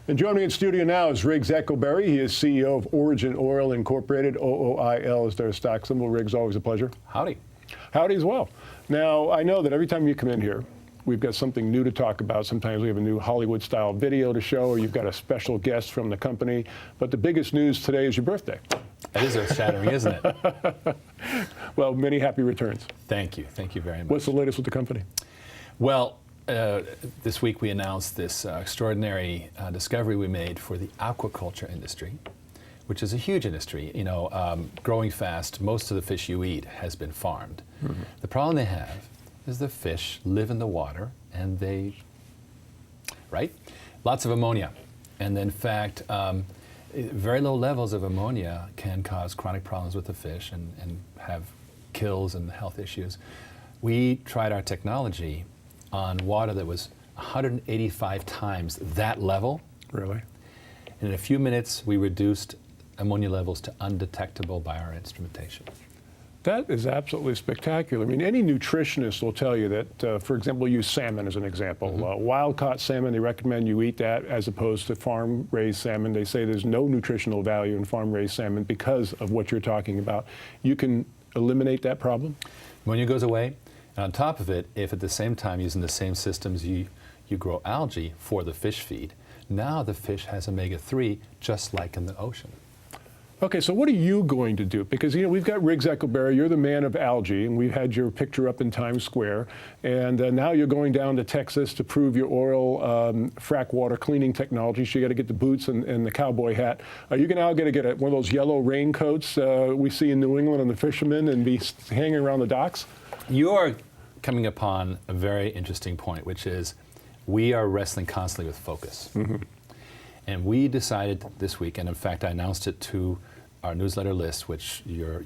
And joining me in studio now is Riggs Eckelberry. He is CEO of OriginOil Incorporated. OOIL is their stock symbol. Riggs, always a pleasure. Howdy. Howdy as well. Now, I know that every time you come in here, we've got something new to talk about. Sometimes we have a new Hollywood-style video to show, or you've got a special guest from the company. But the biggest news today is your birthday. That is earth-shattering, isn't it? Well, many happy returns. Thank you. Thank you very much. What's the latest with the company? Well, this week we announced this extraordinary discovery we made for the aquaculture industry, which is a huge industry, growing fast. Most of the fish you eat has been farmed. Mm-hmm. The problem they have is the fish live in the water and lots of ammonia. And in fact, very low levels of ammonia can cause chronic problems with the fish and have kills and health issues. We tried our technology on water that was 185 times that level. Really? And in a few minutes, we reduced ammonia levels to undetectable by our instrumentation. That is absolutely spectacular. I mean, any nutritionist will tell you that, for example, use salmon as an example. Mm-hmm. Wild-caught salmon, they recommend you eat that as opposed to farm-raised salmon. They say there's no nutritional value in farm-raised salmon because of what you're talking about. You can eliminate that problem? Ammonia goes away. And on top of it, if at the same time using the same systems you grow algae for the fish feed, now the fish has omega-3 just like in the ocean. Okay, so what are you going to do? Because, we've got Riggs Eckelberry, you're the man of algae, and we've had your picture up in Times Square, and now you're going down to Texas to prove your oil frac water cleaning technology, so you got to get the boots and the cowboy hat. Are you now going to get one of those yellow raincoats we see in New England on the fishermen and be hanging around the docks? You're coming upon a very interesting point, which is we are wrestling constantly with focus. Mm-hmm. And we decided this week, and in fact I announced it to our newsletter list, which your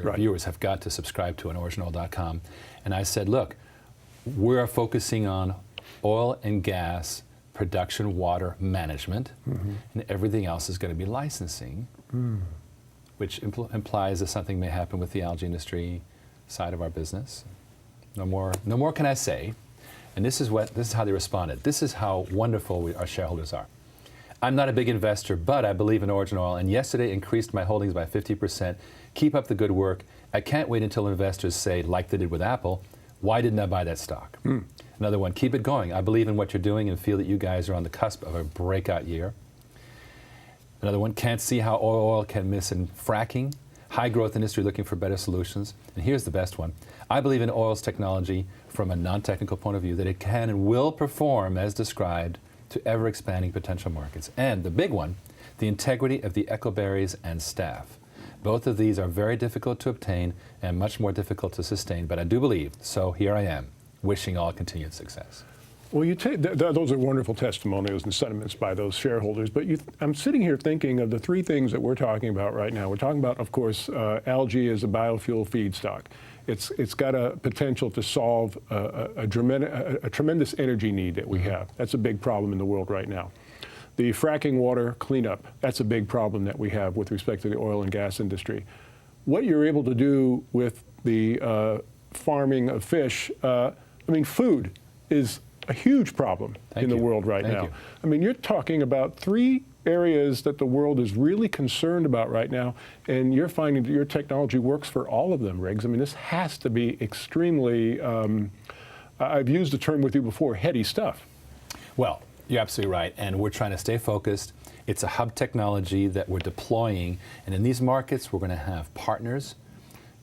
right. viewers have got to subscribe to on OriginOil.com. And I said, look, we're focusing on oil and gas production water management, mm-hmm. and everything else is going to be licensing, which implies that something may happen with the algae industry side of our business. No more can I say. And this is how they responded. This is how wonderful our shareholders are. I'm not a big investor, but I believe in OriginOil, and yesterday increased my holdings by 50%. Keep up the good work. I can't wait until investors say, like they did with Apple, why didn't I buy that stock? Another one, keep it going. I believe in what you're doing and feel that you guys are on the cusp of a breakout year. Another one, can't see how oil can miss in fracking. High growth industry looking for better solutions. And here's the best one. I believe in oil's technology from a non-technical point of view, that it can and will perform as described to ever-expanding potential markets. And the big one, the integrity of the Eckelberrys and staff. Both of these are very difficult to obtain and much more difficult to sustain, but I do believe, so here I am, wishing all continued success. Well, those are wonderful testimonials and sentiments by those shareholders, but I'm sitting here thinking of the three things that we're talking about right now. We're talking about, of course, algae as a biofuel feedstock. It's got a potential to solve a tremendous energy need that we have. That's a big problem in the world right now. The fracking water cleanup, that's a big problem that we have with respect to the oil and gas industry. What you're able to do with the farming of fish, food is a huge problem in the world right now. I mean, you're talking about three areas that the world is really concerned about right now, and you're finding that your technology works for all of them, Riggs. I mean, this has to be extremely, I've used the term with you before, heady stuff. Well, you're absolutely right, and we're trying to stay focused. It's a hub technology that we're deploying, and in these markets, we're going to have partners,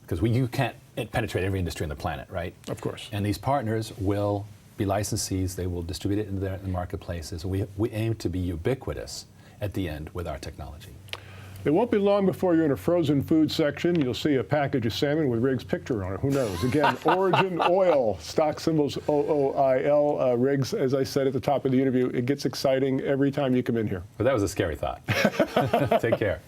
because you can't penetrate every industry on the planet, right? Of course. And these partners will be licensees. They will distribute it in the marketplaces. We aim to be ubiquitous at the end with our technology. It won't be long before you're in a frozen food section. You'll see a package of salmon with Riggs' picture on it. Who knows? Again, OriginOil, stock symbols OOIL. Riggs, as I said at the top of the interview, it gets exciting every time you come in here. But that was a scary thought. Take care.